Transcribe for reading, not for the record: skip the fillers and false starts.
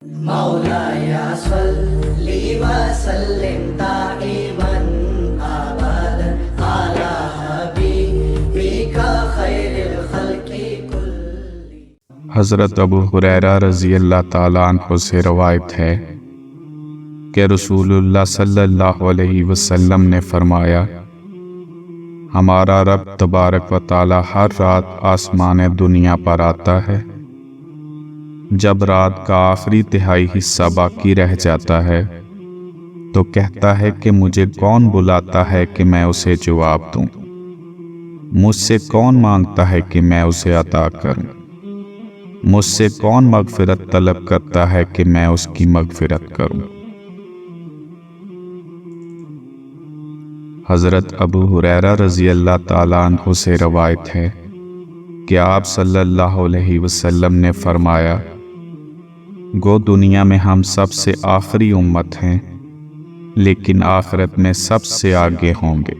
مولاي صل وسلم دائما ابدا على حبيبك خير الخلق كلهم۔ حضرت ابو ہریرہ رضی اللہ تعالیٰ عنہ سے روایت ہے کہ رسول اللہ صلی اللہ علیہ وسلم نے فرمایا، ہمارا رب تبارک و تعالیٰ ہر رات آسمان دنیا پر آتا ہے۔ جب رات کا آخری تہائی حصہ باقی رہ جاتا ہے تو کہتا ہے کہ مجھے کون بلاتا ہے کہ میں اسے جواب دوں، مجھ سے کون مانگتا ہے کہ میں اسے عطا کروں، مجھ سے کون مغفرت طلب کرتا ہے کہ میں اس کی مغفرت کروں۔ حضرت ابو ہریرہ رضی اللہ تعالیٰ عنہ سے روایت ہے کہ آپ صلی اللہ علیہ وسلم نے فرمایا، گو دنیا میں ہم سب سے آخری امت ہیں، لیکن آخرت میں سب سے آگے ہوں گے۔